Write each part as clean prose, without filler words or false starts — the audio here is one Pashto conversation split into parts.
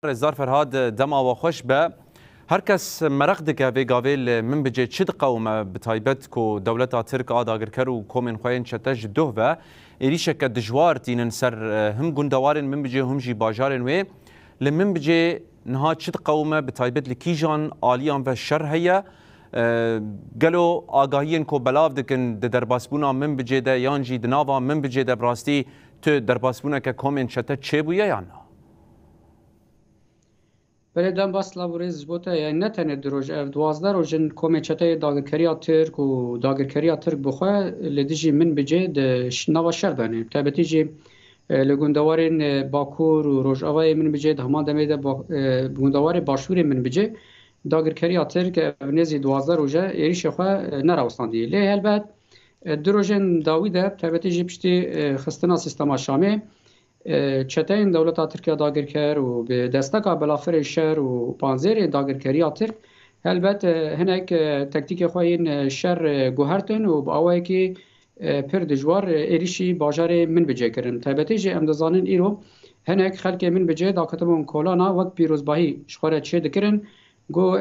رزدار فرهاد دما و خوش به هر کس مرق دکه و گاویل من بجه چه قوم بتایبت کو دولت ترک آداگر کرو کومن خوین چتج دو و ایریش که دجوار تینن سر هم گندوارن من بجه هم جی باجارن و لمن بجه نها چه قوم بتایبت لکیجان آلیان و شر هیا گلو آگاهین کو بلاف دکن درباسبونا من بجه ده یانجی دناوا من بجه ده براستی تو درباسبونا که کومن چتج چه بویا یا نه؟ بله دم باس لابوریز بوده یعنی نه تنه دروج اف 12 روزن کمیته داگرکری ترک و داگرکری ترک بخواه لدیجی من بجه نوا شر دانه تابتی جی لگوندوارین باکور و روجاوای من بجه همان دمه ده گوندوار باشور من بجه داگرکری ترک نزی 12 روزه ایریش خواه نراوستاندی لی البته دروژن داویده تابتی جی پشتی خستنا سیستم شامه چتین دولت ترکیه داگر کرد و به دستگاه بلافر شهر و پانزیر داگر کری ترک البته هنگ تکتیک خواهین شهر گوهرتن و با آوایی که پر دجوار ایریشی باجار من بجه کرن تابتی جه امدازانن ایرو هنگ خلک من بجه داکتمون کولانا وقت پیروزباهی شخوره چه دکرن گو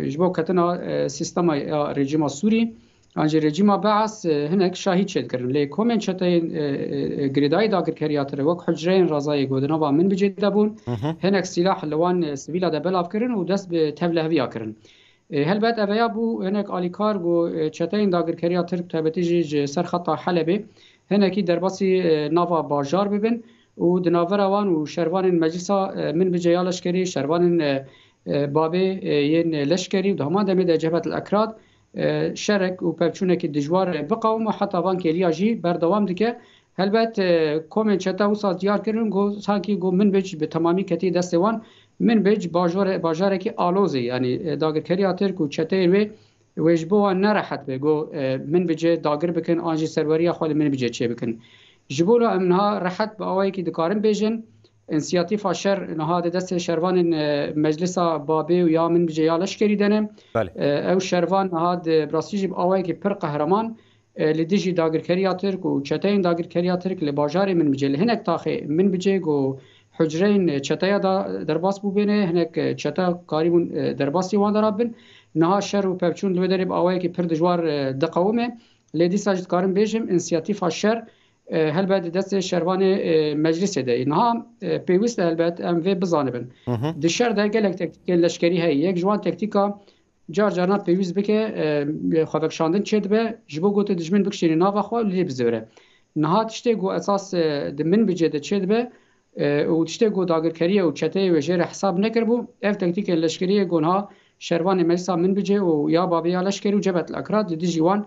جبو کتنا سیستم رژیم سوری انجی رژیم بعث هنک شاهد شد کردن لی کومن چتای گریدای داگر کریاتر وک حجرین رضای گودنا با من بجید دبون هنک سلاح لوان سویلا دبلاف کردن و دست به تبلهویا کردن هل بعد اویا بو هنک آلیکار گو چتای داگر کریاتر تابتیج سر خط حلبه هنکی درباسی نوا باجار ببن و دناوروان و شروان مجلسا من بجیا لشکری شروان بابه ین لشکری و دهمان دمید جبهت الاکراد شرک و پرچونه که دجوار بقوم و حتی وان که لیاجی بردوام دیگه البته کومن چتا و ساز دیار کردن گو سانکی گو من بج به تمامی کتی دست وان من بج باجاره که آلوزی یعنی داگرکری ترک و چته و وجبو نراحت بگو من بجه داگر بکن آنجی سروری خود من بجه چه بکن جبولو امنها راحت با آوایی که دکارن بیجن انسیاتیف شر نهاد دست شروان مجلس بابی و یا من بجه یا لشکری دنم او شروان نهاد براسیجی آوایی که پر قهرمان لدیجی داگرکری ترک و چتین داگرکری ترک لباجار من بجه لهنک تاخی من بجه گو حجرین چتایا درباس بو بینه هنک چتا کاریمون درباسی وان درابن نها شر و پرچون لو درب آوایی که پر دجوار دقومه لدی ساجد کارم بیجم انسیاتیف شر هل بعد دست شروان مجلس ده اینها پیوست هل بعد ام و بزانبن دشر ده گلک تکتیک لشکری هی یک جوان تکتیکا جار جارنا پیوست بکه خودک شاندن چد به جبو گوت دجمن بکشین ناوا خو لی بزوره نها تشته گو اساس دمن بجده چد به و تشته گو داگرکری و چته و جره حساب نکربو اف تکتیک لشکری گونها شروان مجلس من بجه و یا بابی لشکری و جبهت الاکراد دی جوان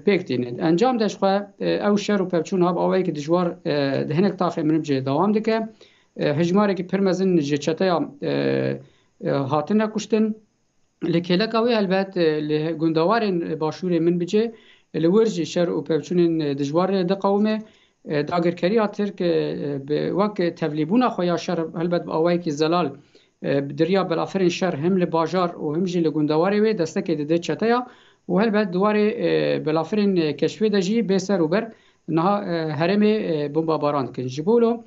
پیکتین انجام داشت خو او شر و پرچون ها آوایی که دجوار دهنک تاخی من بجه دوام دکه هجماری که پرمزن جچتا هاتنه کشتن لکلک اوی البته لگوندوارن باشور من بجه لورج شر و پرچون دجوار دقومه داگرکری ترک به وقت تبلیبونا خویا شر البته آوایی که زلال دریا بلافرین شر هم لباجار و هم جی لگوندواری و دسته که ده چتایا و هل بعد دواره بلافرین کشفی دجی بسر و بر نها هرم بمبا باران کن جبولو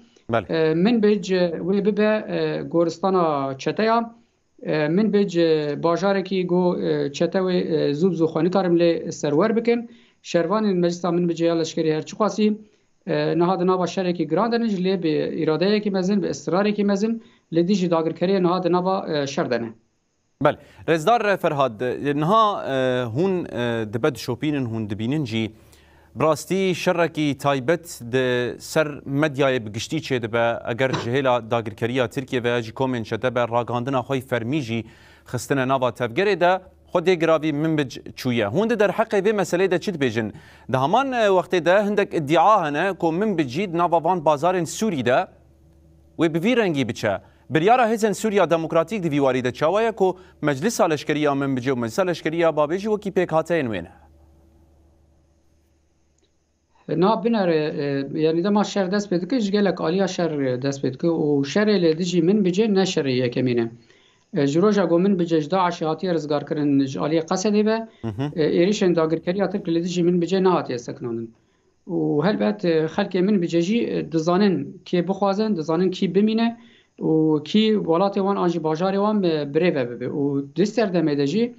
من بج وی ببه گورستانا چتایا من بج باجاره کی گو چتاوی زوب زوخانی کارم لی سرور بکن شروان مجلس من بج لشکری هر چی خاصی نهاد نوا شرکی گراندنج لی به اراده کی مزن به اصرار کی مزن لدیج داگرکری نهاد نوا شردنه بله رزدار فرهاد نها هون دبد شوپینن هون دبینن جی براستی شرکی تایبت د سر مدیای بگشتی چه دبه اگر جهلا داگرکریا ترکیه و جی کومن شده به راگاندن خوی فرمیجی خستن نوا تفگره ده خود گراوی من بج چویه هون در حق و مسئله ده چید بیجن ده همان وقت ده هندک ادعا هنه که من بجید نوا وان بازار سوری ده و بوی رنگی بچه بریارا هزن سوریا دموکراتیک دی ویواری ده چاوایه که مجلس لشکریه من بجه و مجلس لشکریه بابیجی وکی پیک هاته اینوینه نه بناره یعنی ده ما شر دست بید که جگلک آلیا شر دست بید که و شر لدیجی من بجه نشریه کمینه جروجا گو من بجه جدا عشیاتی رزگار کرن آلیا قصده به ایریشن داگرکری آتر که لدیجی من بجه نهاتی سکنانن و هل بعد خلک من بجه جی دزانن که بخوازن دزانن کی بمینه و کی ولات وان آنجی باجاری وان بریوه ببه و دستر دمه جی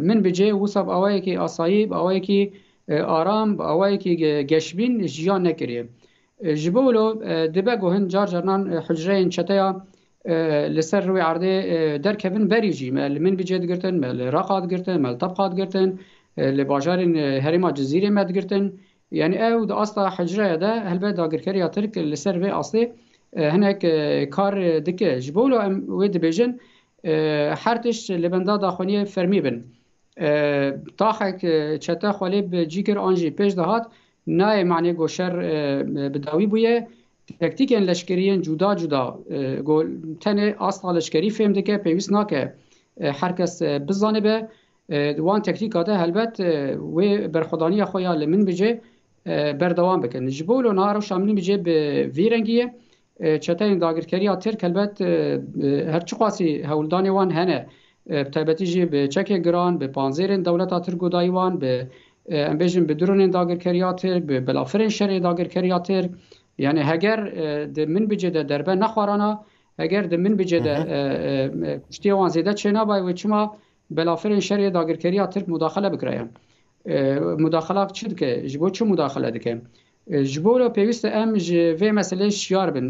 من بجه وصب اوایی که آسایب اوایی که آرام اوایی که گشبین جیان نکریه جبولو دبه گوهن جار جرنان حجره چتایا لسر روی عرضه در کبن بریجی مل من بجه دگرتن مل راقات گرتن مل طبقات گرتن لباجارین هریما جزیره مد گرتن يعني او دا اصلا حجره ده هلبه داگرکری ترک لسر و اصلی هناك کار دکه جبولو ام وید بیجن حرتش لبنده داخونی فرمی بن تاخک چتا خالی بجیگر آنجی پیش دهات نه معنی گوشر بداوی بویه تکتیکن لشکریین جدا جدا گل تنه اصلا لشکری فهم دکه پیوست ناکه هر کس بزانه به وان تکتیکا ده هلبت و برخدانی خویا لمن بجه بردوام بکن جبولو نهارو شاملی بجه به ویرنگیه چتاین داگرکری ترک البته هر چی قاسی هولدانی وان هنه تبتی جی به چک گران به پانزیرن دولت ترک دایوان به امبیجن به درون داگرکری ترک به بلافرین شری داگرکری ترک یعنی هگر د من بجه دربه نخوارانا هگر د من بجه کشتی وان زیده چنا بای و چما بلافرین شری داگرکری ترک مداخله بکرایم مداخله چی که جبو چه مداخله دکه جبولو پیوست ام و مسئله شیار بن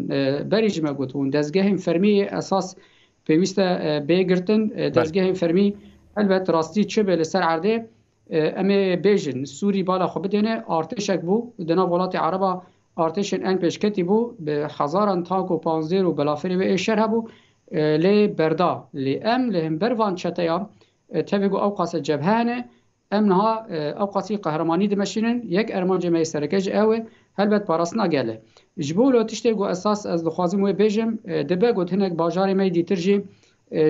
بریج ما گوتون دزگاه فرمی اساس پیوست بگرتن دزگاه فرمی البته راستی چه به سر عرضه ام بیژن سوری بالا خو بدنه ارتشک بو دنا ولات عربا ارتشن ان پیشکتی بو به هزاران تانک و پانزیر و بلافری و اشر بو لی بردا لی ام لهم بروان چتیا تبگو اوقاس جبهانه امنها اوقاتی قهرمانی دمشینن یک ارمان جمعی سرکج اوه هلبت پاراسنا گله جبولو تشتی گو اساس از دخوازم و بیجم دبه گوت هنک باجاری می دیترجی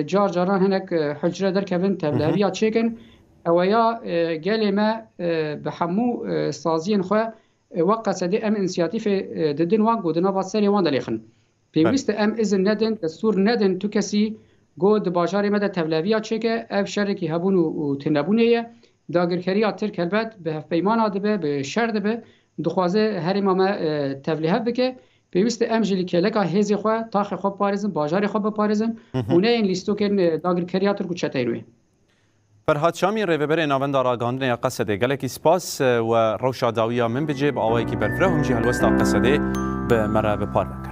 جار جاران هنک حجره در کبن تبلهویات چیکن اویا گله ما بحمو سازین خو وقت سدی ام انسیاتیف ددن وان گودنا واسری وان دلیخن پیوست ام اذن ندن دستور ندن تو کسی گود باجاری ما تبلهویات چیکه اف شرکی هبون و تنبونیه داگرکری ترک البته به پیمان دبه به شرط به دخوازه هر ما تبلیغ بکه پیوست امجلی که لکه هزی خو تاخ خوب پارزم باجاری خوب پارزم اونه این لیستو که داگرکری ترک چتاینوی فرهاد شامی ریوبر ناوند راگاندن یا قصده گلکی سپاس و روشا داویا من بجيب آوایی که برفره همجی هلوستا قصده به مرا به پار بکر